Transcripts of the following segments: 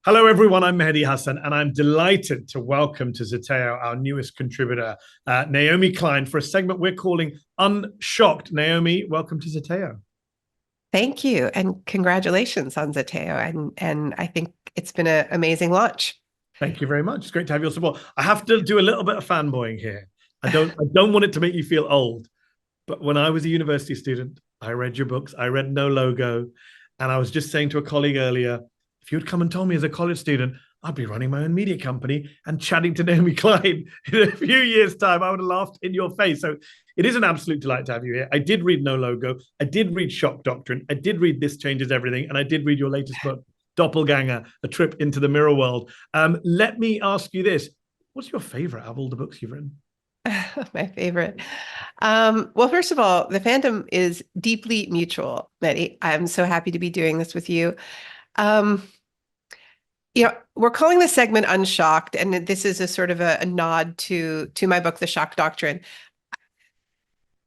Hello, everyone. I'm Mehdi Hassan, and I'm delighted to welcome to Zeteo our newest contributor, Naomi Klein, for a segment we're calling Unshocked. Naomi, welcome to Zeteo. Thank you, and congratulations on Zeteo. And I think it's been an amazing launch. Thank you very much. It's great to have your support. I have to do a little bit of fanboying here. I don't want it to make you feel old, but when I was a university student, I read your books. I read No Logo, and I was just saying to a colleague earlier, if you'd come and told me as a college student, I'd be running my own media company and chatting to Naomi Klein in a few years' time, I would have laughed in your face. So it is an absolute delight to have you here. I did read No Logo. I did read Shock Doctrine. I did read This Changes Everything. And I did read your latest book, Doppelganger, A Trip into the Mirror World. Let me ask you this. What's your favorite of all the books you've written? My favorite. Well, first of all, the fandom is deeply mutual, Mehdi. I'm so happy to be doing this with you. Um, we're calling this segment Unshocked, and this is a sort of a nod to my book, The Shock Doctrine.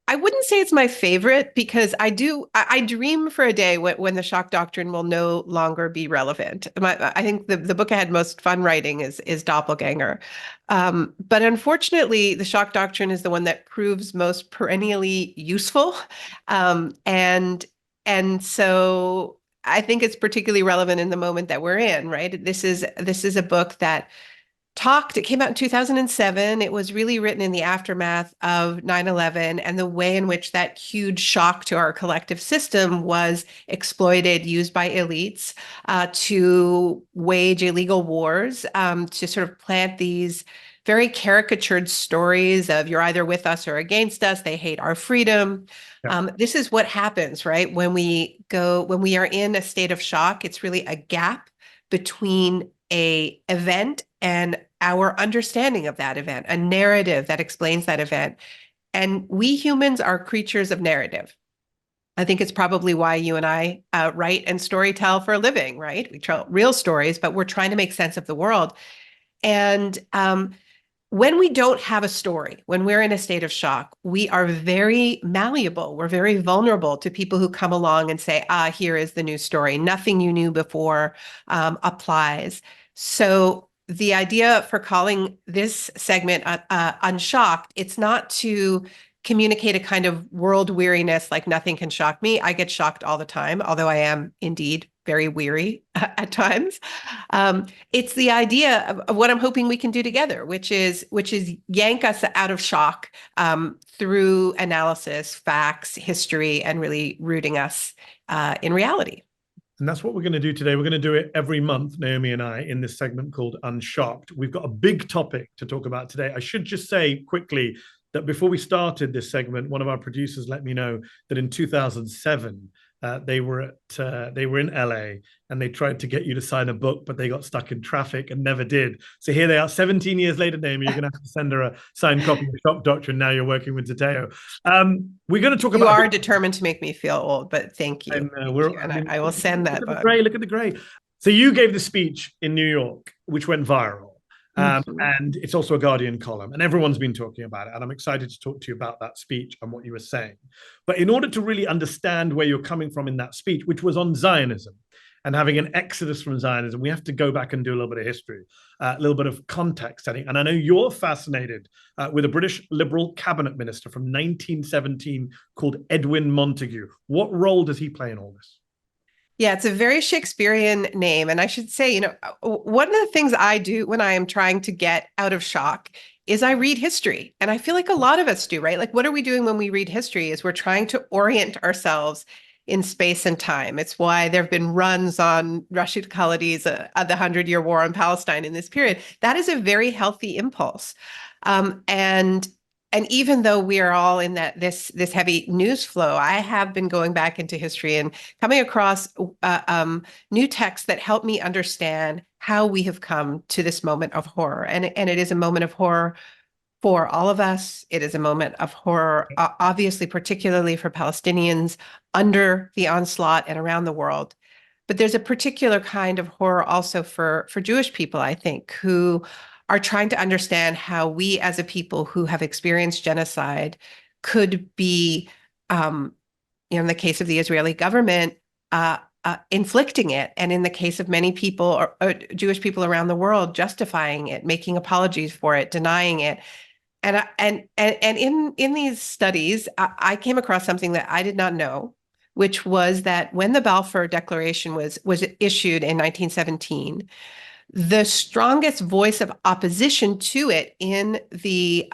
I wouldn't say it's my favorite because I dream for a day when the shock doctrine will no longer be relevant. I think the book I had most fun writing is Doppelganger. But unfortunately, the shock doctrine is the one that proves most perennially useful. And so I think it's particularly relevant in the moment that we're in, right? This is a book that it came out in 2007. It was really written in the aftermath of 9/11 and the way in which that huge shock to our collective system was exploited, used by elites to wage illegal wars, to sort of plant these very caricatured stories of you're either with us or against us. They hate our freedom. Yeah. This is what happens, right? When we are in a state of shock, it's really a gap between a event and our understanding of that event, a narrative that explains that event. And we humans are creatures of narrative. I think it's probably why you and I write and storytell for a living, right? We tell real stories, but we're trying to make sense of the world. And when we don't have a story, when we're in a state of shock, we are very malleable. We're very vulnerable to people who come along and say, here is the new story. Nothing you knew before applies. So the idea for calling this segment Unshocked, it's not to communicate a kind of world weariness, like nothing can shock me. I get shocked all the time, although I am indeed very weary at times. It's the idea of what I'm hoping we can do together, which is yank us out of shock through analysis, facts, history, and really rooting us in reality. And that's what we're going to do today. We're going to do it every month, Naomi and I, in this segment called Unshocked. We've got a big topic to talk about today. I should just say quickly that before we started this segment, one of our producers let me know that in 2007, they were in LA and they tried to get you to sign a book, but they got stuck in traffic and never did. So here they are, 17 years later, Naomi. You're going to have to send her a signed copy of Shock Doctrine. Now you're working with Zeteo. We're going to talk You about. You are determined to make me feel old, but thank you. I will send that book. Look at the gray. So you gave the speech in New York, which went viral. And it's also a Guardian column, and everyone's been talking about it. And I'm excited to talk to you about that speech and what you were saying. But in order to really understand where you're coming from in that speech, which was on Zionism and having an exodus from Zionism, we have to go back and do a little bit of history, a little bit of context setting. And I know you're fascinated with a British Liberal cabinet minister from 1917 called Edwin Montagu. What role does he play in all this? Yeah, it's a very Shakespearean name. And I should say, one of the things I do when I am trying to get out of shock is I read history. And I feel like a lot of us do, right? Like, what are we doing when we read history is we're trying to orient ourselves in space and time. It's why there have been runs on Rashid Khaledi's the 100-Year War on Palestine in this period. That is a very healthy impulse. And even though we are all in this heavy news flow, I have been going back into history and coming across new texts that help me understand how we have come to this moment of horror. And it is a moment of horror for all of us. It is a moment of horror, obviously, particularly for Palestinians under the onslaught and around the world. But there's a particular kind of horror also for Jewish people, I think, who are trying to understand how we as a people who have experienced genocide could be, in the case of the Israeli government, inflicting it, and in the case of many people, or Jewish people around the world, justifying it, making apologies for it, denying it. And in these studies, I came across something that I did not know, which was that when the Balfour Declaration was issued in 1917, the strongest voice of opposition to it in the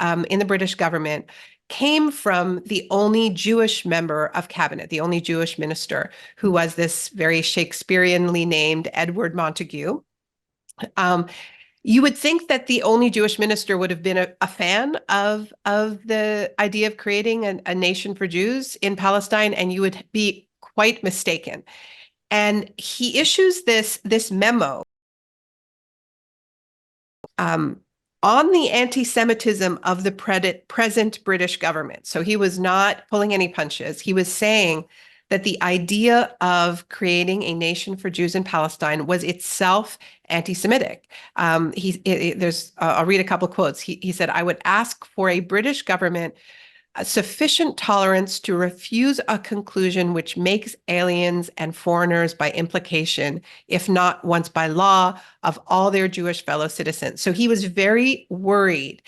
British government came from the only Jewish member of cabinet, the only Jewish minister, who was this very Shakespeareanly named Edward Montagu. You would think that the only Jewish minister would have been a fan of the idea of creating a nation for Jews in Palestine, and you would be quite mistaken. And he issues this memo on the anti-Semitism of the present British government. So he was not pulling any punches. He was saying that the idea of creating a nation for Jews in Palestine was itself anti-Semitic. I'll read a couple of quotes. He said, "I would ask for a British government sufficient tolerance to refuse a conclusion which makes aliens and foreigners by implication, if not once by law, of all their Jewish fellow citizens." So he was very worried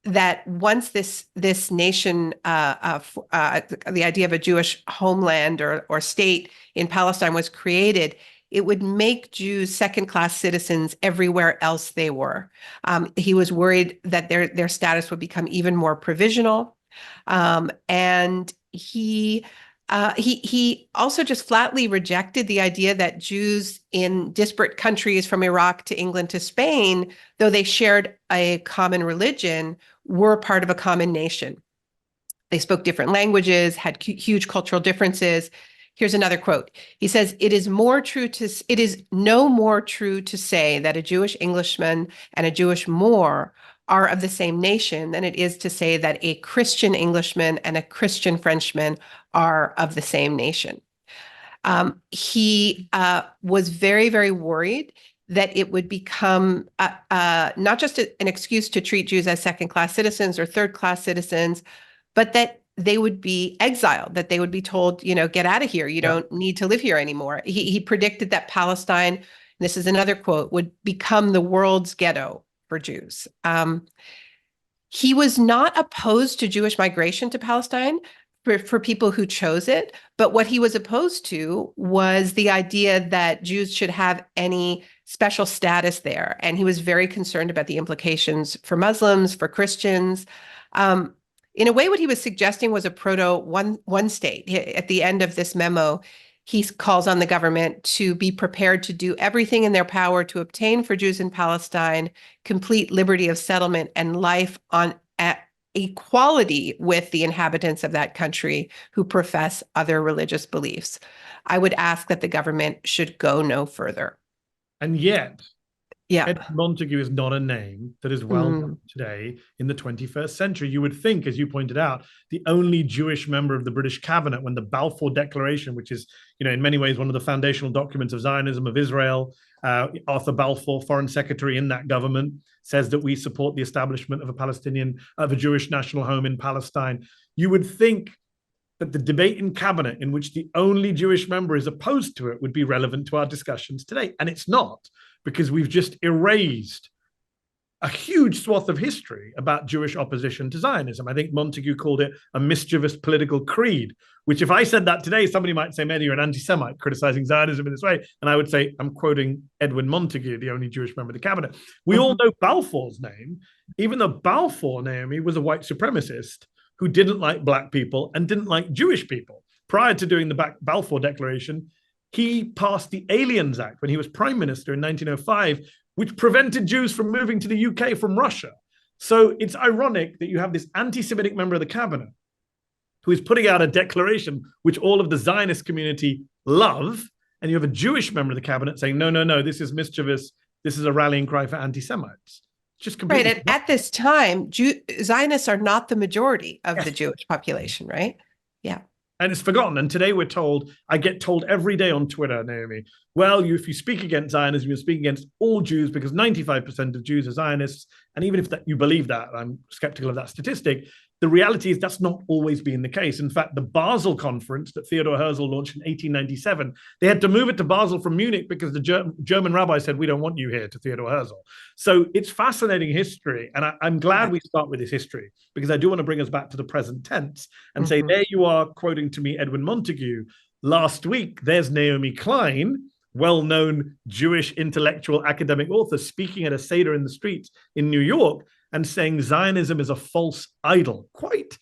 that once this nation, the idea of a Jewish homeland or state in Palestine was created, it would make Jews second-class citizens everywhere else they were. He was worried that their status would become even more provisional. And he also just flatly rejected the idea that Jews in disparate countries from Iraq to England to Spain, though they shared a common religion, were part of a common nation. They spoke different languages, had huge cultural differences. Here's another quote. He says, it is no more true to say that a Jewish Englishman and a Jewish Moor are of the same nation than it is to say that a Christian Englishman and a Christian Frenchman are of the same nation. He was very, very worried that it would become not just an excuse to treat Jews as second-class citizens or third-class citizens, but that they would be exiled, that they would be told, get out of here. You don't need to live here anymore. He predicted that Palestine, this is another quote, would become the world's ghetto for Jews. He was not opposed to Jewish migration to Palestine for people who chose it, but what he was opposed to was the idea that Jews should have any special status there. And he was very concerned about the implications for Muslims, for Christians. In a way, what he was suggesting was a proto one state. At the end of this memo, he calls on the government to be prepared to do everything in their power to obtain for Jews in Palestine complete liberty of settlement and life on equality with the inhabitants of that country who profess other religious beliefs. I would ask that the government should go no further. And yet, yeah, Ed Montagu is not a name that is well known today in the 21st century. You would think, as you pointed out, the only Jewish member of the British cabinet, when the Balfour Declaration, which is, in many ways one of the foundational documents of Zionism, of Israel, Arthur Balfour, foreign secretary in that government, says that we support the establishment of a Jewish national home in Palestine. You would think that the debate in cabinet in which the only Jewish member is opposed to it would be relevant to our discussions today. And it's not, because we've just erased a huge swath of history about Jewish opposition to Zionism. I think Montagu called it a mischievous political creed, which if I said that today, somebody might say, Mehdi, you're an anti-Semite criticizing Zionism in this way. And I would say, I'm quoting Edwin Montagu, the only Jewish member of the cabinet. We all know Balfour's name, even though Balfour, Naomi, was a white supremacist who didn't like black people and didn't like Jewish people. Prior to doing the Balfour Declaration, he passed the Aliens Act when he was prime minister in 1905, which prevented Jews from moving to the UK from Russia. So it's ironic that you have this anti-Semitic member of the cabinet who is putting out a declaration which all of the Zionist community love, and you have a Jewish member of the cabinet saying, no, this is mischievous. This is a rallying cry for anti-Semites. Just completely right. And at this time, Zionists are not the majority of the Jewish population, right? Yeah. And it's forgotten. And today we're told, I get told every day on Twitter, Naomi, well, if you speak against Zionism, you're speaking against all Jews because 95% of Jews are Zionists. And even if you believe that, I'm skeptical of that statistic, the reality is that's not always been the case. In fact, the Basel conference that Theodor Herzl launched in 1897, they had to move it to Basel from Munich because the German rabbi said, we don't want you here, to Theodor Herzl. So it's fascinating history. And I'm glad we start with this history, because I do want to bring us back to the present tense and say, there you are quoting to me Edwin Montagu. Last week, there's Naomi Klein, well-known Jewish intellectual academic author, speaking at a Seder in the streets in New York and saying Zionism is a false idol. Quite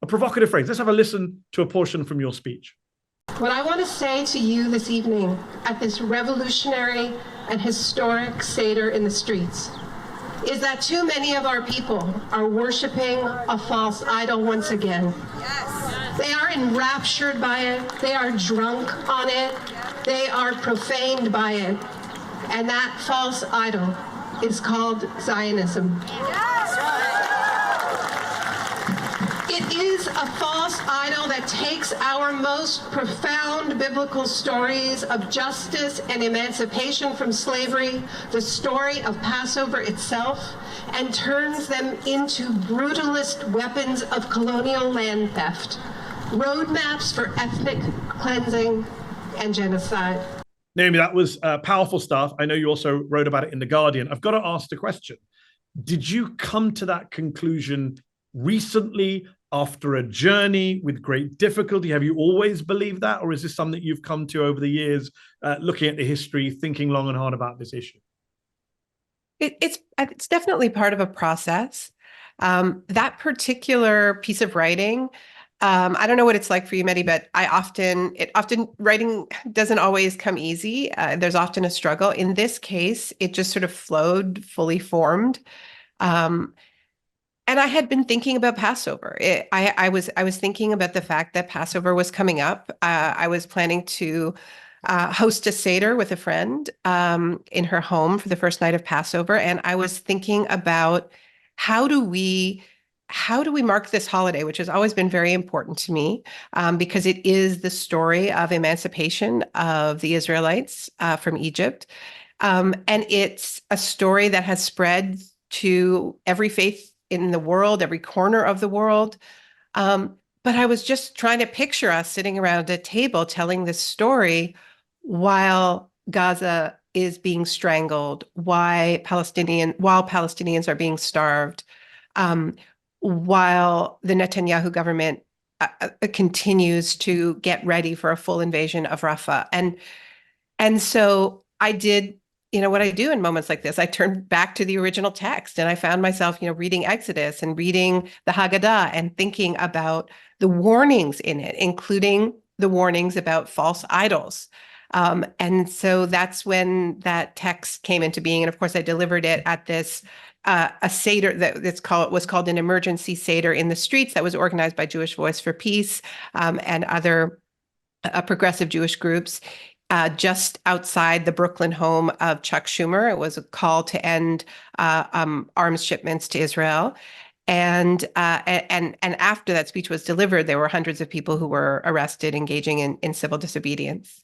a provocative phrase. Let's have a listen to a portion from your speech. What I want to say to you this evening at this revolutionary and historic Seder in the streets is that too many of our people are worshiping a false idol once again. Yes. They are enraptured by it. They are drunk on it. They are profaned by it. And that false idol is called Zionism. It is a false idol that takes our most profound biblical stories of justice and emancipation from slavery, the story of Passover itself, and turns them into brutalist weapons of colonial land theft, roadmaps for ethnic cleansing and genocide. Naomi, that was powerful stuff. I know you also wrote about it in The Guardian. I've got to ask the question, did you come to that conclusion recently, after a journey with great difficulty? Have you always believed that? Or is this something you've come to over the years, looking at the history, thinking long and hard about this issue? It's definitely part of a process. That particular piece of writing, I don't know what it's like for you, Mehdi, but often writing doesn't always come easy. There's often a struggle. In this case, it just sort of flowed, fully formed. And I had been thinking about Passover. I was thinking about the fact that Passover was coming up. I was planning to host a Seder with a friend in her home for the first night of Passover, and I was thinking about how do we mark this holiday, which has always been very important to me, because it is the story of emancipation of the Israelites from Egypt, and it's a story that has spread to every faith in the world, every corner of the world. But I was just trying to picture us sitting around a table telling this story while Gaza is being strangled, while Palestinians are being starved, while the Netanyahu government continues to get ready for a full invasion of Rafah. And so I did, what I do in moments like this, I turned back to the original text, and I found myself, reading Exodus and reading the Haggadah and thinking about the warnings in it, including the warnings about false idols. And so that's when that text came into being. And of course, I delivered it at this a Seder was called an emergency Seder in the streets that was organized by Jewish Voice for Peace and other progressive Jewish groups. Just outside the Brooklyn home of Chuck Schumer. It was a call to end arms shipments to Israel. And after that speech was delivered, there were hundreds of people who were arrested, engaging in civil disobedience.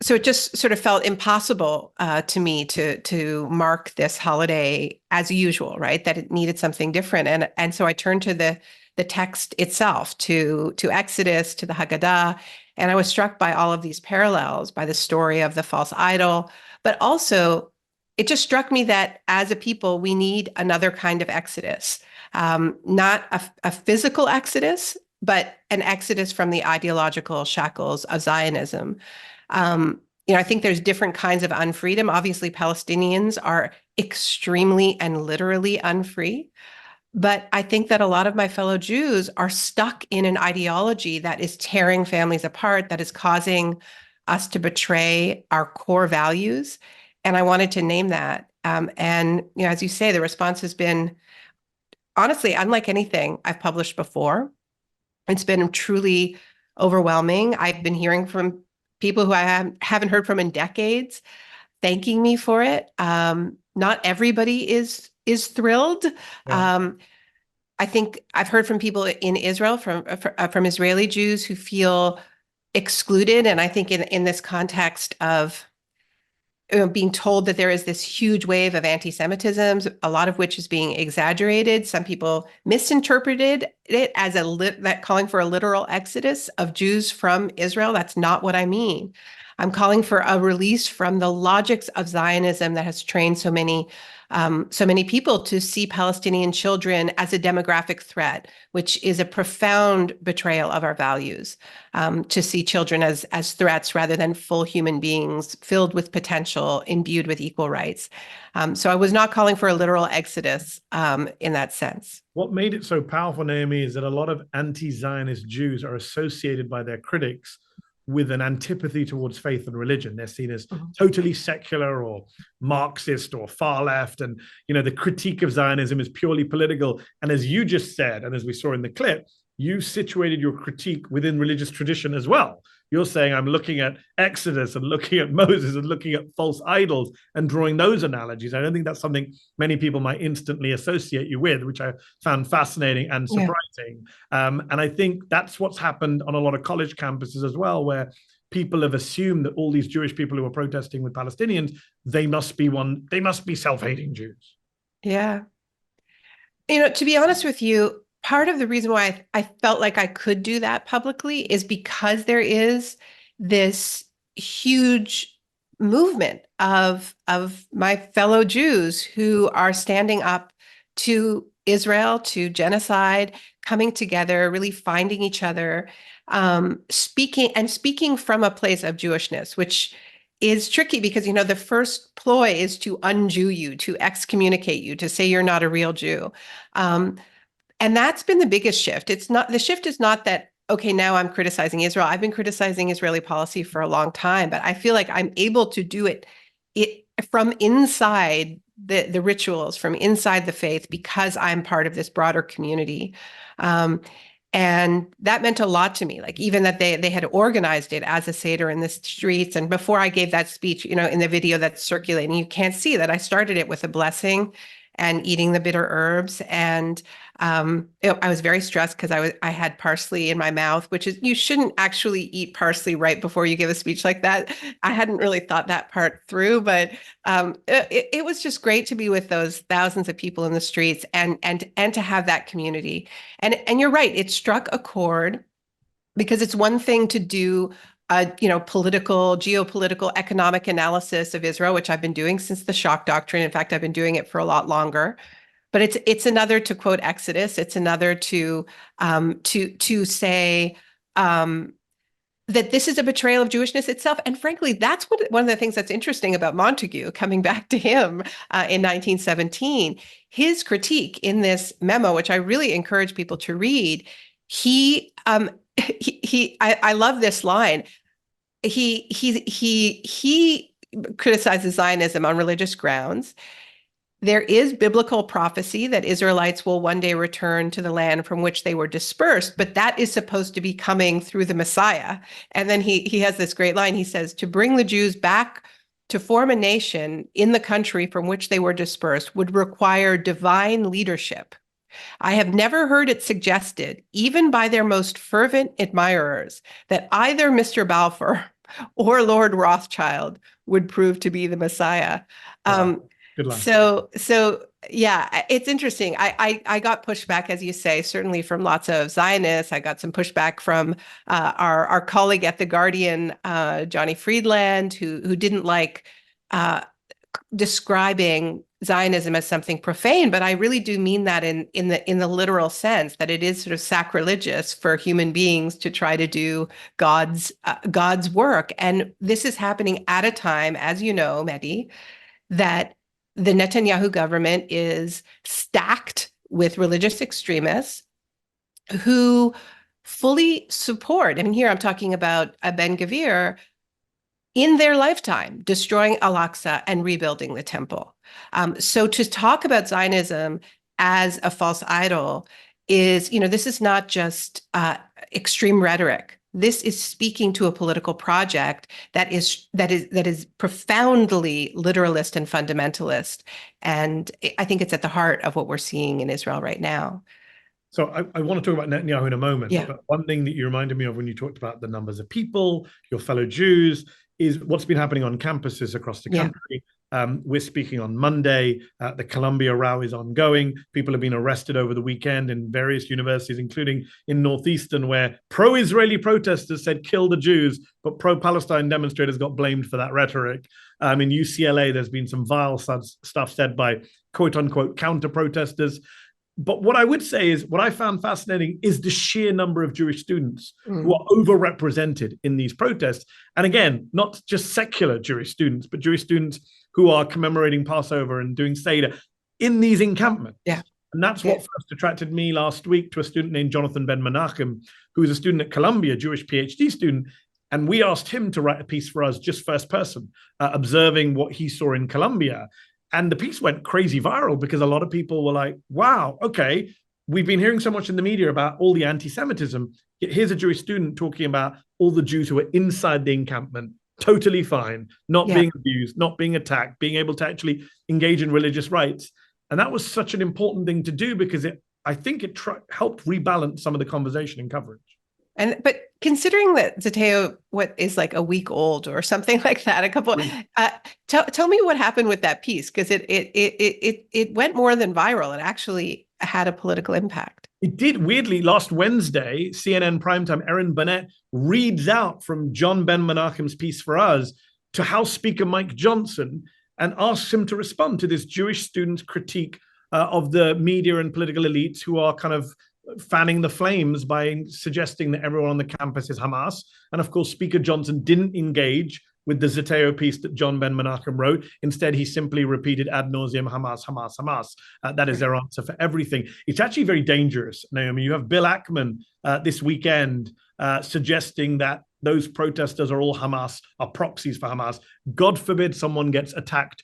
So it just sort of felt impossible to me to mark this holiday as usual, right? That it needed something different. And so I turned to the text itself, to Exodus, to the Haggadah. And I was struck by all of these parallels, by the story of the false idol, but also it just struck me that as a people, we need another kind of exodus, not a physical exodus, but an exodus from the ideological shackles of Zionism. I think there's different kinds of unfreedom. Obviously, Palestinians are extremely and literally unfree. But I think that a lot of my fellow Jews are stuck in an ideology that is tearing families apart, that is causing us to betray our core values. And I wanted to name that. And as you say, the response has been, honestly, unlike anything I've published before. It's been truly overwhelming. I've been hearing from people who I haven't heard from in decades, thanking me for it. Not everybody is thrilled. Yeah. I think I've heard from people in Israel, from Israeli Jews who feel excluded. And I think in this context of being told that there is this huge wave of anti-Semitism, a lot of which is being exaggerated. Some people misinterpreted it as that calling for a literal exodus of Jews from Israel. That's not what I mean. I'm calling for a release from the logics of Zionism that has trained so many people to see Palestinian children as a demographic threat, which is a profound betrayal of our values, to see children as threats rather than full human beings filled with potential, imbued with equal rights. So I was not calling for a literal exodus in that sense. What made it so powerful, Naomi, is that a lot of anti-Zionist Jews are associated by their critics with an antipathy towards faith and religion. They're seen as totally secular or Marxist or far left. And, the critique of Zionism is purely political. And as you just said, and as we saw in the clip, you situated your critique within religious tradition as well. You're saying, I'm looking at Exodus and looking at Moses and looking at false idols and drawing those analogies. I don't think that's something many people might instantly associate you with, which I found fascinating and surprising. And I think that's what's happened on a lot of college campuses as well, where people have assumed that all these Jewish people who are protesting with Palestinians, they must be self-hating Jews. Yeah. To be honest with you, part of the reason why I felt like I could do that publicly is because there is this huge movement of my fellow Jews who are standing up to Israel, to genocide, coming together, really finding each other, speaking from a place of Jewishness, which is tricky because, the first ploy is to un-Jew you, to excommunicate you, to say you're not a real Jew. And that's been the biggest shift. The shift is not that, okay, now I'm criticizing Israel. I've been criticizing Israeli policy for a long time, but I feel like I'm able to do it from inside the rituals, from inside the faith, because I'm part of this broader community. And that meant a lot to me, like even that they had organized it as a Seder in the streets. And before I gave that speech, in the video that's circulating, you can't see that I started it with a blessing and eating the bitter herbs. And I was very stressed because I had parsley in my mouth, which is, you shouldn't actually eat parsley right before you give a speech like that. I hadn't really thought that part through, but it was just great to be with those thousands of people in the streets and to have that community. And you're right, it struck a chord, because it's one thing to do political, geopolitical, economic analysis of Israel, which I've been doing since the shock doctrine. In fact, I've been doing it for a lot longer. But it's another to quote Exodus. It's another to say that this is a betrayal of Jewishness itself. And frankly, that's one of the things that's interesting about Montague, coming back to him in 1917. His critique in this memo, which I really encourage people to read, I love this line. He criticizes Zionism on religious grounds. There is biblical prophecy that Israelites will one day return to the land from which they were dispersed, but that is supposed to be coming through the Messiah. And then he has this great line. He says, to bring the Jews back to form a nation in the country from which they were dispersed would require divine leadership. I have never heard it suggested, even by their most fervent admirers, that either Mr. Balfour or Lord Rothschild would prove to be the Messiah. Wow. Good line. So yeah, it's interesting. I got pushback, as you say, certainly from lots of Zionists. I got some pushback from our colleague at The Guardian, Johnny Friedland, who didn't like describing Zionism as something profane, but I really do mean that in the literal sense, that it is sort of sacrilegious for human beings to try to do God's work. And this is happening at a time, as you know, Mehdi, that the Netanyahu government is stacked with religious extremists who fully support, I mean, here I'm talking about Ben-Gvir, in their lifetime, destroying Al-Aqsa and rebuilding the temple. So to talk about Zionism as a false idol is, this is not just extreme rhetoric. This is speaking to a political project that is profoundly literalist and fundamentalist. And I think it's at the heart of what we're seeing in Israel right now. So I want to talk about Netanyahu in a moment. Yeah. But one thing that you reminded me of when you talked about the numbers of people, your fellow Jews, is what's been happening on campuses across the country. We're speaking on Monday. The Columbia row is ongoing. People have been arrested over the weekend in various universities, including in Northeastern, where pro-Israeli protesters said, kill the Jews, but pro-Palestine demonstrators got blamed for that rhetoric. In UCLA, there's been some vile stuff said by quote-unquote counter-protesters. But what I would say is what I found fascinating is the sheer number of Jewish students who are overrepresented in these protests. And again, not just secular Jewish students, but Jewish students who are commemorating Passover and doing Seder in these encampments. Yeah. And that's what first attracted me last week to a student named Jonathan Ben Menachem, who is a student at Columbia, Jewish PhD student. And we asked him to write a piece for us, just first person, observing what he saw in Columbia. And the piece went crazy viral because a lot of people were like, wow, okay, we've been hearing so much in the media about all the anti-Semitism. Here's a Jewish student talking about all the Jews who are inside the encampment, totally fine, not being abused, not being attacked, being able to actually engage in religious rights. And that was such an important thing to do because I think it helped rebalance some of the conversation and coverage. But considering that Zeteo, what is like a week old or something like that, tell me what happened with that piece, because it went more than viral. It actually had a political impact. It did. Weirdly, last Wednesday, CNN primetime, Erin Burnett reads out from John Ben Menachem's piece for us to House Speaker Mike Johnson and asks him to respond to this Jewish student's critique of the media and political elites who are kind of fanning the flames by suggesting that everyone on the campus is Hamas. And of course, Speaker Johnson didn't engage with the Zeteo piece that John Ben Menachem wrote. Instead, he simply repeated ad nauseum, Hamas, Hamas, Hamas. That is their answer for everything. It's actually very dangerous, Naomi. You have Bill Ackman this weekend suggesting that those protesters are all Hamas, are proxies for Hamas. God forbid someone gets attacked,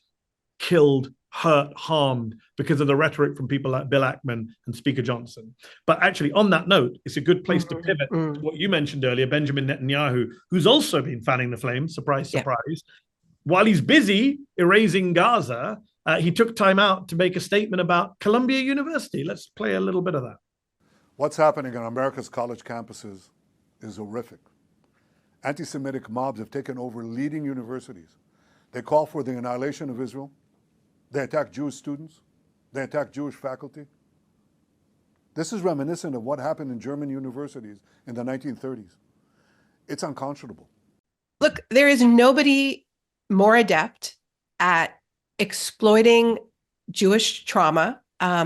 killed, hurt, harmed because of the rhetoric from people like Bill Ackman and Speaker Johnson. But actually, on that note, it's a good place to pivot to what you mentioned earlier, Benjamin Netanyahu, who's also been fanning the flames, surprise, surprise. While he's busy erasing Gaza, he took time out to make a statement about Columbia University. Let's play a little bit of that. What's happening on America's college campuses is horrific. Anti-Semitic mobs have taken over leading universities. They call for the annihilation of Israel. They attack Jewish students. They attack Jewish faculty. This is reminiscent of what happened in German universities in the 1930s. It's unconscionable. Look, there is nobody more adept at exploiting Jewish trauma,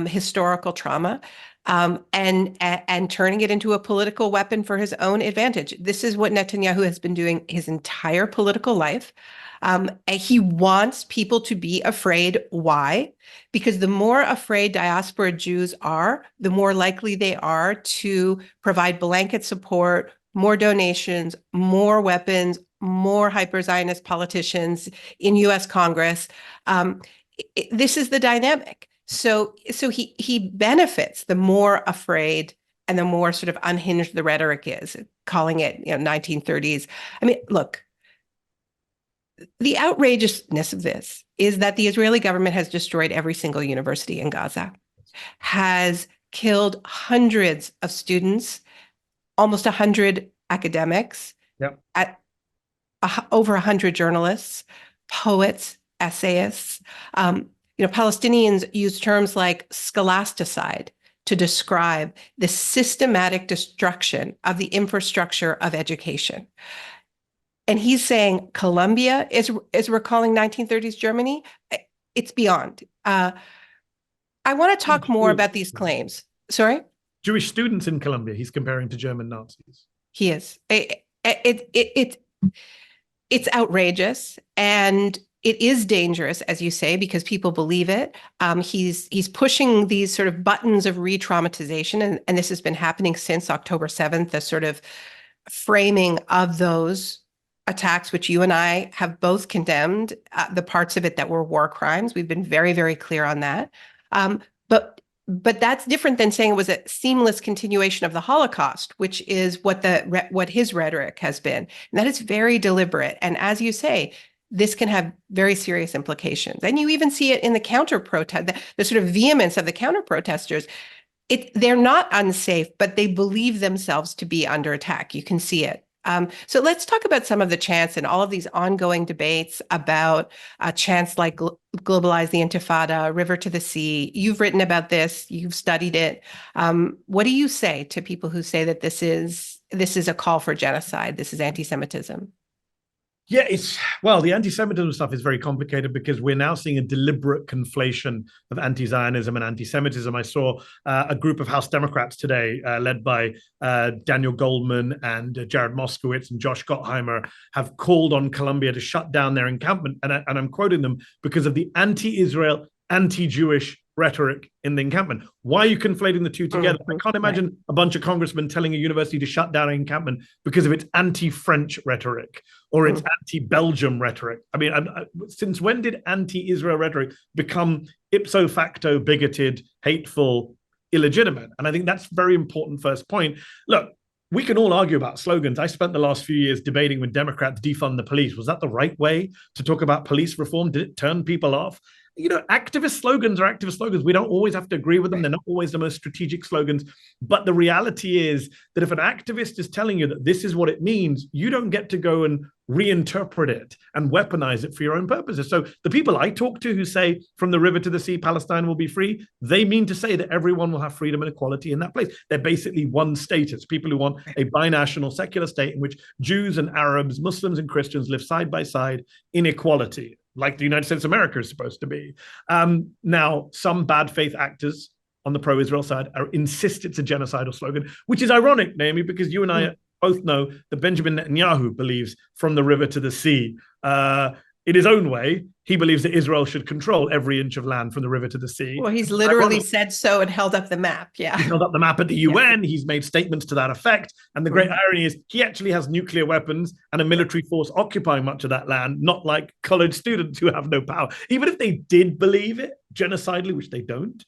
historical trauma, and turning it into a political weapon for his own advantage. This is what Netanyahu has been doing his entire political life. He wants people to be afraid. Why? Because the more afraid diaspora Jews are, the more likely they are to provide blanket support, more donations, more weapons, more hyper-Zionist politicians in U.S. Congress. This is the dynamic. So he benefits the more afraid and the more sort of unhinged the rhetoric is, calling it 1930s. I mean, look. The outrageousness of this is that the Israeli government has destroyed every single university in Gaza, has killed hundreds of students, almost 100 academics, over 100 journalists, poets, essayists. Palestinians use terms like scholasticide to describe the systematic destruction of the infrastructure of education. And he's saying Columbia is recalling 1930s Germany. It's beyond. I want to talk more about these claims. Sorry? Jewish students in Columbia, he's comparing to German Nazis. He is. It's outrageous, and it is dangerous, as you say, because people believe it. He's pushing these sort of buttons of re-traumatization, and this has been happening since October 7th, the sort of framing of those attacks, which you and I have both condemned, the parts of it that were war crimes. We've been very, very clear on that. But that's different than saying it was a seamless continuation of the Holocaust, which is what his rhetoric has been. And that is very deliberate. And as you say, this can have very serious implications. And you even see it in the counter-protest, the sort of vehemence of the counter-protesters. They're not unsafe, but they believe themselves to be under attack. You can see it. So let's talk about some of the chants and all of these ongoing debates about chants like globalize the Intifada, river to the sea. You've written about this, you've studied it. What do you say to people who say that this is a call for genocide, this is anti-Semitism? Yeah, the anti-Semitism stuff is very complicated because we're now seeing a deliberate conflation of anti-Zionism and anti-Semitism. I saw a group of House Democrats today, led by Daniel Goldman and Jared Moskowitz and Josh Gottheimer, have called on Colombia to shut down their encampment. And I'm quoting them because of the anti-Israel, anti-Jewish rhetoric in the encampment. Why are you conflating the two together? I can't imagine a bunch of congressmen telling a university to shut down an encampment because of its anti-French rhetoric or its anti-Belgium rhetoric. I mean, since when did anti-Israel rhetoric become ipso facto bigoted, hateful, illegitimate? And I think that's a very important first point. Look, we can all argue about slogans. I spent the last few years debating with Democrats, defund the police. Was that the right way to talk about police reform? Did it turn people off? Activist slogans are activist slogans. We don't always have to agree with them. They're not always the most strategic slogans. But the reality is that if an activist is telling you that this is what it means, you don't get to go and reinterpret it and weaponize it for your own purposes. So the people I talk to who say from the river to the sea, Palestine will be free, they mean to say that everyone will have freedom and equality in that place. They're basically one status, people who want a binational secular state in which Jews and Arabs, Muslims and Christians live side by side in equality, like the United States of America is supposed to be. Now, some bad faith actors on the pro-Israel side insist it's a genocidal slogan, which is ironic, Naomi, because you and I both know that Benjamin Netanyahu believes from the river to the sea. In his own way, he believes that Israel should control every inch of land from the river to the sea. Well, he's literally said so and held up the map. Yeah. He held up the map at the UN. He's made statements to that effect. And the great irony is he actually has nuclear weapons and a military force occupying much of that land, not like college students who have no power. Even if they did believe it genocidally, which they don't,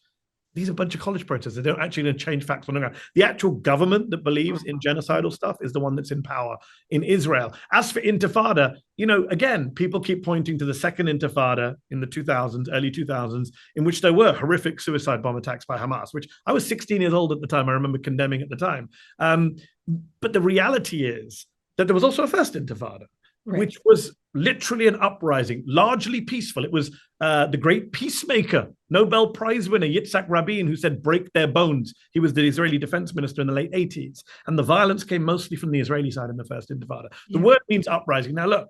these are a bunch of college protesters. They don't actually going to change facts on the ground. The actual government that believes in genocidal stuff is the one that's in power in Israel. As for Intifada, again, people keep pointing to the second Intifada in the 2000s, early 2000s, in which there were horrific suicide bomb attacks by Hamas, which I was 16 years old at the time. I remember condemning at the time. But the reality is that there was also a first Intifada, which was literally an uprising, largely peaceful. It was the great peacemaker, Nobel Prize winner Yitzhak Rabin, who said, break their bones. He was the Israeli defense minister in the late 80s. And the violence came mostly from the Israeli side in the first Intifada. The word means uprising. Now, look,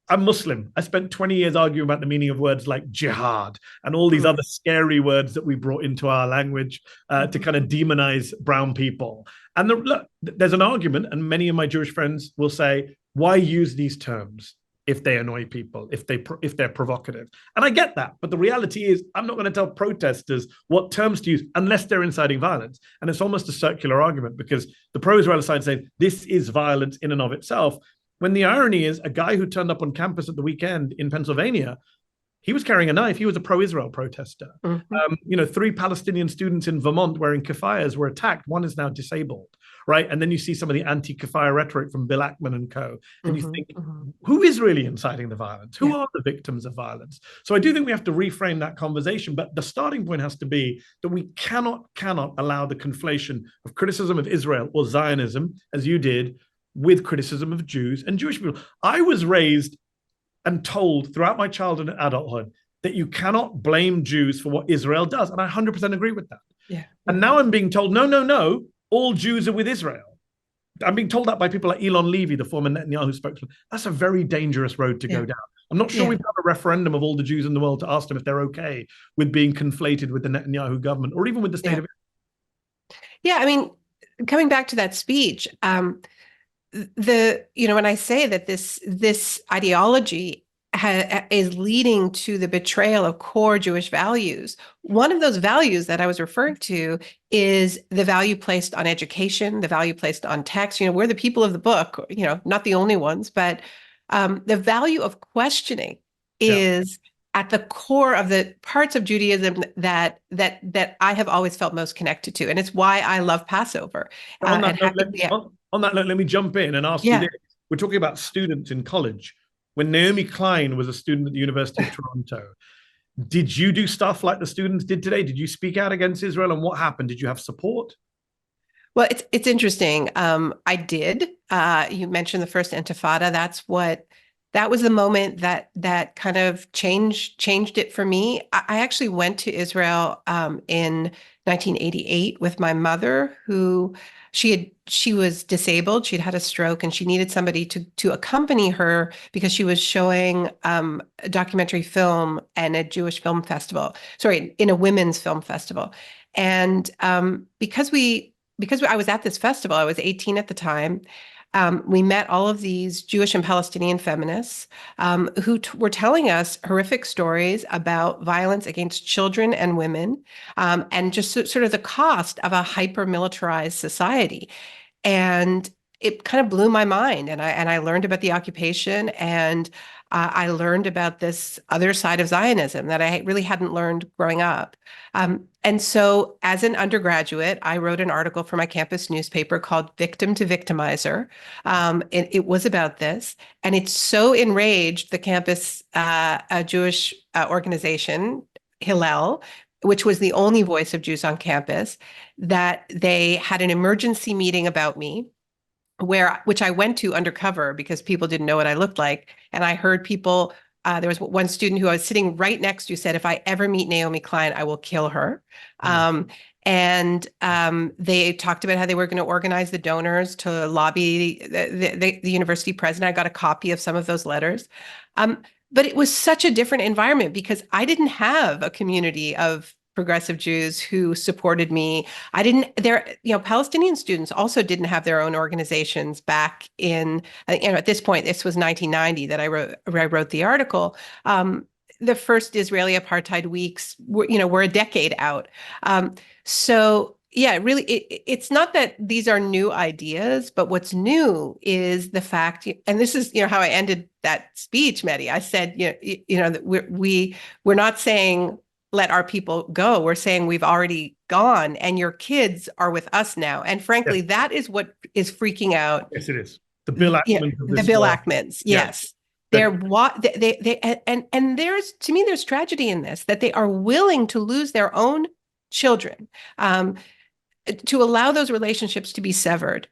I'm Muslim. I spent 20 years arguing about the meaning of words like jihad and all these other scary words that we brought into our language to kind of demonize brown people. And look, there's an argument, and many of my Jewish friends will say, why use these terms if they annoy people, if they're provocative? And I get that, but the reality is I'm not going to tell protesters what terms to use unless they're inciting violence. And it's almost a circular argument because the pro-Israel side saying this is violence in and of itself, when the irony is a guy who turned up on campus at the weekend in Pennsylvania, he was carrying a knife. He was a pro-Israel protester. 3 Palestinian students in Vermont wearing keffiyehs were attacked. One is now disabled, right? And then you see some of the anti-keffiyeh rhetoric from Bill Ackman and co. And you think, who is really inciting the violence? Who are the victims of violence? So I do think we have to reframe that conversation. But the starting point has to be that we cannot allow the conflation of criticism of Israel or Zionism, as you did, with criticism of Jews and Jewish people. I was raised and told throughout my childhood and adulthood that you cannot blame Jews for what Israel does. And I 100% agree with that. Yeah. And now I'm being told, no, all Jews are with Israel. I'm being told that by people like Elon Levy, the former Netanyahu spokesman. That's a very dangerous road to go down. I'm not sure we've got a referendum of all the Jews in the world to ask them if they're okay with being conflated with the Netanyahu government or even with the state of Israel. Yeah, I mean, coming back to that speech, when I say that this ideology is leading to the betrayal of core Jewish values, one of those values that I was referring to is the value placed on education, the value placed on text. We're the people of the book, not the only ones, but the value of questioning is at the core of the parts of Judaism that I have always felt most connected to, and it's why I love Passover. On that note, let me jump in and ask you this. We're talking about students in college. When Naomi Klein was a student at the University of Toronto, did you do stuff like the students did today? Did you speak out against Israel? And what happened? Did you have support? Well, it's interesting. I did. You mentioned the first Intifada. That was the moment that kind of changed it for me. I actually went to Israel in 1988 with my mother, who she was disabled. She'd had a stroke, and she needed somebody to accompany her because she was showing a documentary film and a Jewish film festival. Sorry, in a women's film festival. And because I was at this festival, I was 18 at the time. We met all of these Jewish and Palestinian feminists who were telling us horrific stories about violence against children and women, and just sort of the cost of a hyper-militarized society. And it kind of blew my mind. And I learned about the occupation, and I learned about this other side of Zionism that I really hadn't learned growing up. And so as an undergraduate, I wrote an article for my campus newspaper called Victim to Victimizer. It was about this, and it so enraged the campus Jewish organization, Hillel, which was the only voice of Jews on campus, that they had an emergency meeting about me, which I went to undercover because people didn't know what I looked like. And I heard people, there was one student who I was sitting right next to said, if I ever meet Naomi Klein, I will kill her. They talked about how they were going to organize the donors to lobby the university president. I got a copy of some of those letters. But it was such a different environment because I didn't have a community of progressive Jews who supported me. Palestinian students also didn't have their own organizations back in, at this point, this was 1990 that I wrote the article. The first Israeli apartheid weeks were a decade out. So yeah, really, it's not that these are new ideas, but what's new is the fact, and this is, how I ended that speech, Mehdi. I said, that we're not saying let our people go. We're saying we've already gone, and your kids are with us now. And frankly, that is what is freaking out. Yes, it is. The Bill Ackman of this the Bill world. Ackmans, yes. They're what they and there's, to me, there's tragedy in this, that they are willing to lose their own children, to allow those relationships to be severed,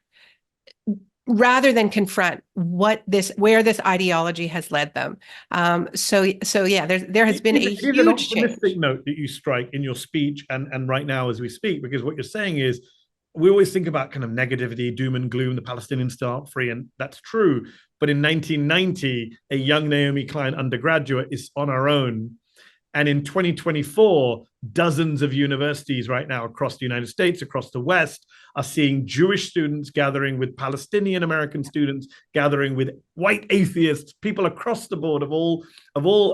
rather than confront where this ideology has led them. So yeah, there has been a huge change. Note that you strike in your speech and right now as we speak, because what you're saying is, we always think about kind of negativity, doom and gloom, the Palestinians still aren't free, and that's true. But in 1990, a young Naomi Klein undergraduate is on her own. And in 2024, dozens of universities right now across the United States, across the West, are seeing Jewish students gathering with Palestinian American students, gathering with white atheists, people across the board of all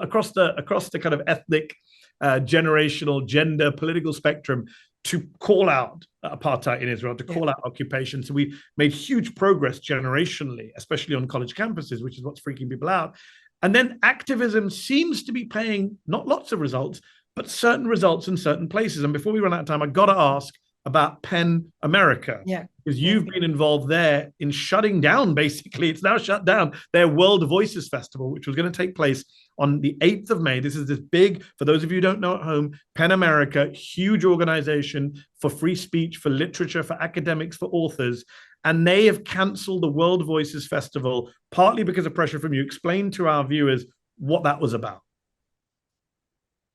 across the kind of ethnic, generational, gender, political spectrum, to call out apartheid in Israel, to call out occupation. So we made huge progress generationally, especially on college campuses, which is what's freaking people out. And then activism seems to be paying not lots of results, but certain results in certain places. And before we run out of time, I got to ask about PEN America, because you've been involved there in shutting down, basically, it's now shut down, their World Voices Festival, which was going to take place on the 8th of May. This is this big, for those of you who don't know at home, PEN America, huge organization for free speech, for literature, for academics, for authors. And they have canceled the World Voices Festival, partly because of pressure from you. Explain to our viewers what that was about.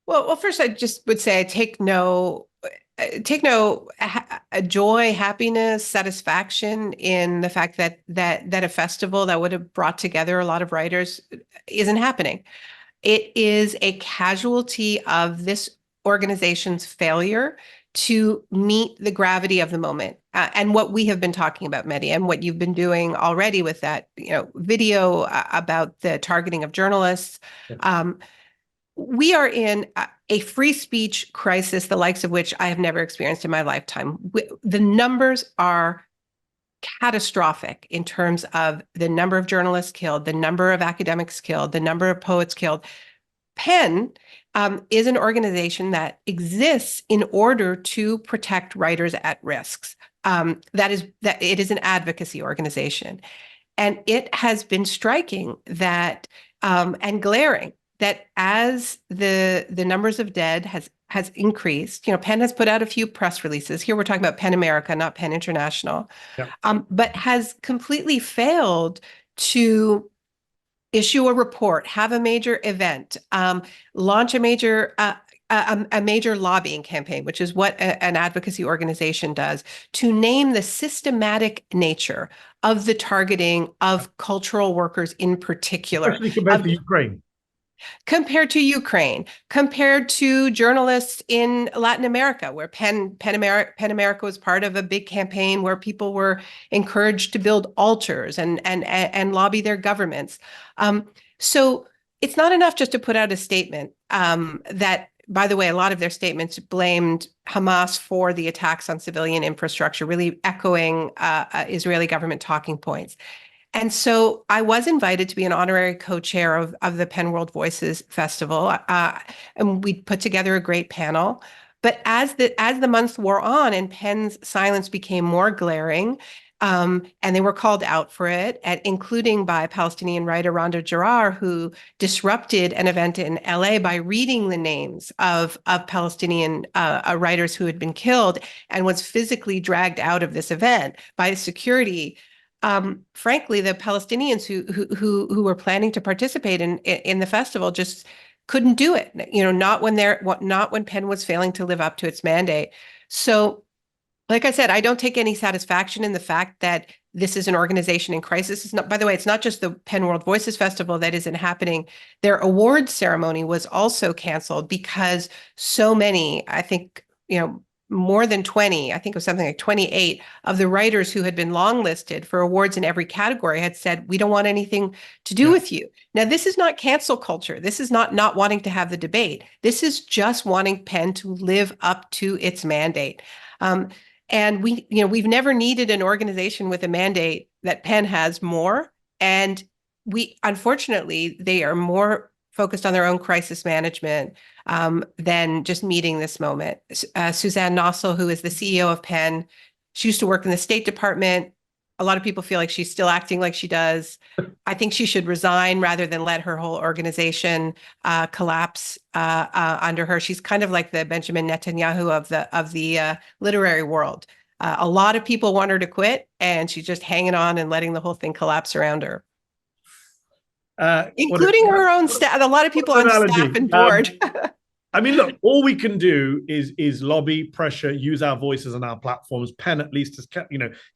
Well, first, I just would say I take no joy, happiness, satisfaction in the fact that a festival that would have brought together a lot of writers isn't happening. It is a casualty of this organization's failure to meet the gravity of the moment, and what we have been talking about, Mehdi, and what you've been doing already with that video about the targeting of journalists. We are in a free speech crisis, the likes of which I have never experienced in my lifetime. The numbers are catastrophic in terms of the number of journalists killed, the number of academics killed, the number of poets killed. PEN is an organization that exists in order to protect writers at risks. That it is an advocacy organization, and it has been striking that and glaring that as the numbers of dead has increased, Penn has put out a few press releases. Here we're talking about Penn America, not Penn International, but has completely failed to issue a report, have a major event, launch a major lobbying campaign, which is what an advocacy organization does, to name the systematic nature of the targeting of cultural workers in particular. Especially compared to Ukraine. Compared to Ukraine, compared to journalists in Latin America, where Penn America was part of a big campaign where people were encouraged to build altars and lobby their governments. So it's not enough just to put out a statement that, by the way, a lot of their statements blamed Hamas for the attacks on civilian infrastructure, really echoing Israeli government talking points. And so I was invited to be an honorary co-chair of the Penn World Voices Festival, and we put together a great panel. But as the months wore on and Penn's silence became more glaring, and they were called out for it, including by Palestinian writer Randa Jarrar, who disrupted an event in LA by reading the names of Palestinian writers who had been killed and was physically dragged out of this event by security. Frankly, the Palestinians who were planning to participate in the festival just couldn't do it. Not when Penn was failing to live up to its mandate. So, like I said, I don't take any satisfaction in the fact that this is an organization in crisis. It's not, by the way, it's not just the Penn World Voices Festival that isn't happening. Their awards ceremony was also canceled because so many, I think, more than 20, I think it was something like 28 of the writers who had been longlisted for awards in every category had said, we don't want anything to do with you. Now, this is not cancel culture. This is not wanting to have the debate. This is just wanting Penn to live up to its mandate. And we've never needed an organization with a mandate that Penn has more. And unfortunately, they are more focused on their own crisis management than just meeting this moment. Suzanne Nossel, who is the CEO of Penn, she used to work in the State Department. A lot of people feel like she's still acting like she does. I think she should resign rather than let her whole organization collapse under her. She's kind of like the Benjamin Netanyahu of the literary world. A lot of people want her to quit, and she's just hanging on and letting the whole thing collapse around her. Including her own staff, a lot of people on staff and board. I mean, look, all we can do is lobby, pressure, use our voices and our platforms. Penn, at least, is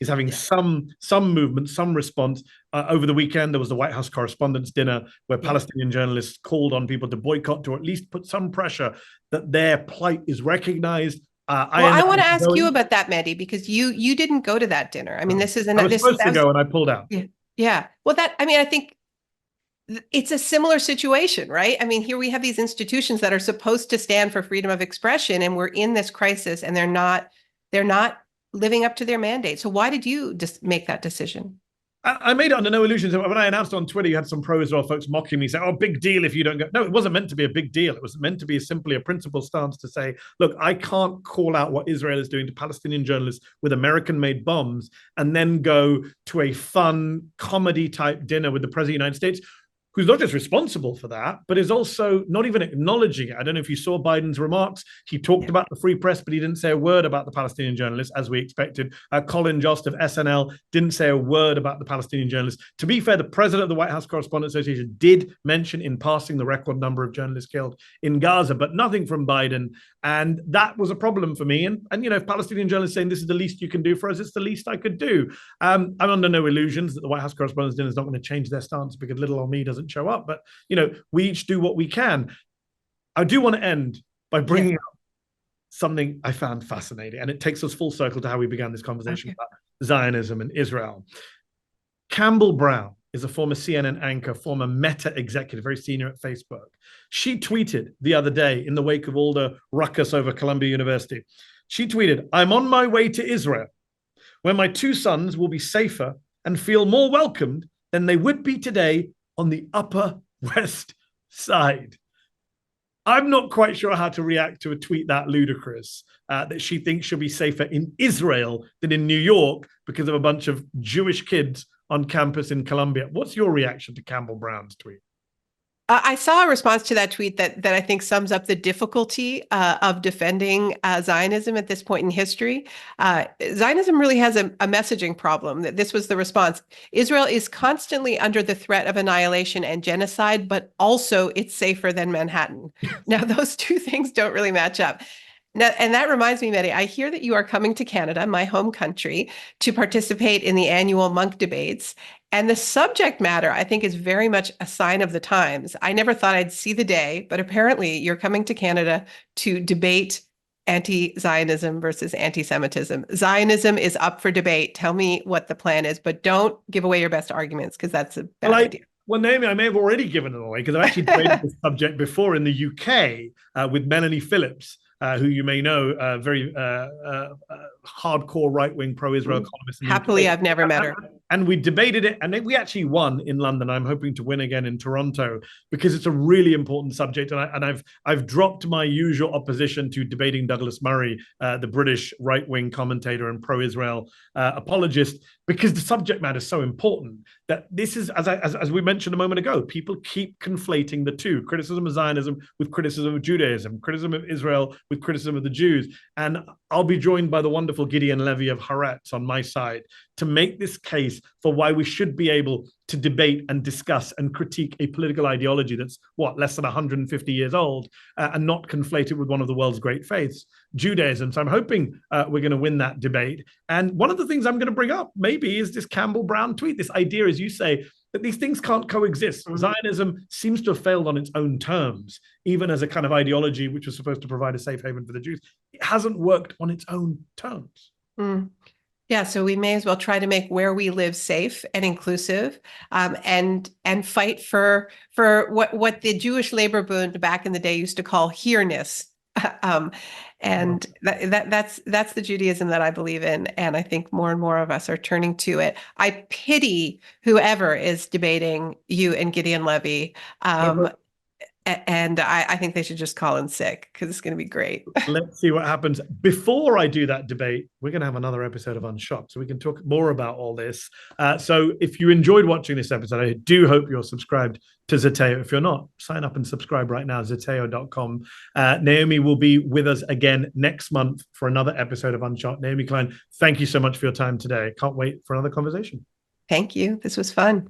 having some movement, some response. Over the weekend, there was the White House Correspondents Dinner where Palestinian journalists called on people to boycott, to at least put some pressure that their plight is recognized. I want to ask you about that, Mehdi, because you didn't go to that dinner. I mean, this is I was supposed to go and I pulled out. Yeah. Well, I think it's a similar situation, right? I mean, here we have these institutions that are supposed to stand for freedom of expression, and we're in this crisis, and they're not living up to their mandate. So why did you just make that decision? I made it under no illusions. When I announced on Twitter, you had some pro-Israel folks mocking me, saying, "Oh, big deal if you don't go." No, it wasn't meant to be a big deal. It was meant to be simply a principled stance to say, look, I can't call out what Israel is doing to Palestinian journalists with American-made bombs and then go to a fun comedy-type dinner with the President of the United States, who's not just responsible for that, but is also not even acknowledging it. I don't know if you saw Biden's remarks. He talked about the free press, but he didn't say a word about the Palestinian journalists, as we expected. Colin Jost of SNL didn't say a word about the Palestinian journalists. To be fair, the president of the White House Correspondents Association did mention in passing the record number of journalists killed in Gaza, but nothing from Biden. And that was a problem for me. And if Palestinian journalists saying this is the least you can do for us, it's the least I could do. I'm under no illusions that the White House Correspondents Dinner is not going to change their stance because little old me doesn't show up, but we each do what we can. I do want to end by bringing up something I found fascinating, and it takes us full circle to how we began this conversation about Zionism and Israel. Campbell Brown is a former CNN anchor, former Meta executive, very senior at Facebook. She tweeted the other day in the wake of all the ruckus over Columbia University. She tweeted, "I'm on my way to Israel, where my two sons will be safer and feel more welcomed than they would be today on the Upper West Side." I'm not quite sure how to react to a tweet that ludicrous, that she thinks she'll be safer in Israel than in New York because of a bunch of Jewish kids on campus in Columbia. What's your reaction to Campbell Brown's tweet? I saw a response to that tweet that I think sums up the difficulty of defending Zionism at this point in history. Zionism really has a messaging problem. This was the response. Israel is constantly under the threat of annihilation and genocide, but also it's safer than Manhattan. Now, those two things don't really match up. Now, and that reminds me, Mehdi, I hear that you are coming to Canada, my home country, to participate in the annual Monk debates. And the subject matter, I think, is very much a sign of the times. I never thought I'd see the day, but apparently you're coming to Canada to debate anti-Zionism versus anti-Semitism. Zionism is up for debate. Tell me what the plan is, but don't give away your best arguments because that's a bad idea. Well, Naomi, I may have already given it away because I've actually debated this subject before in the UK with Melanie Phillips, who you may know, very hardcore right-wing pro-Israel columnist. Happily, I've never met her. And we debated it, and we actually won in London. I'm hoping to win again in Toronto because it's a really important subject. And I've dropped my usual opposition to debating Douglas Murray, the British right-wing commentator and pro-Israel apologist, because the subject matter is so important that this is, as we mentioned a moment ago, people keep conflating the two: criticism of Zionism with criticism of Judaism, criticism of Israel with criticism of the Jews. And I'll be joined by the wonderful Gideon Levy of Haaretz on my side to make this case for why we should be able to debate and discuss and critique a political ideology that's, less than 150 years old, and not conflate it with one of the world's great faiths, Judaism. So I'm hoping we're going to win that debate. And one of the things I'm going to bring up maybe is this Campbell Brown tweet, this idea, as you say, that these things can't coexist. Mm-hmm. Zionism seems to have failed on its own terms, even as a kind of ideology which was supposed to provide a safe haven for the Jews. It hasn't worked on its own terms. Mm. Yeah, so we may as well try to make where we live safe and inclusive, and fight for what the Jewish labor Bund back in the day used to call here-ness. And that's the Judaism that I believe in, and I think more and more of us are turning to it. I pity whoever is debating you and Gideon Levy. And I think they should just call in sick because it's going to be great. Let's see what happens. Before I do that debate, we're going to have another episode of Unshocked, so we can talk more about all this. So if you enjoyed watching this episode, I do hope you're subscribed to Zeteo. If you're not, sign up and subscribe right now, zeteo.com. Naomi will be with us again next month for another episode of Unshocked. Naomi Klein, thank you so much for your time today. Can't wait for another conversation. Thank you. This was fun.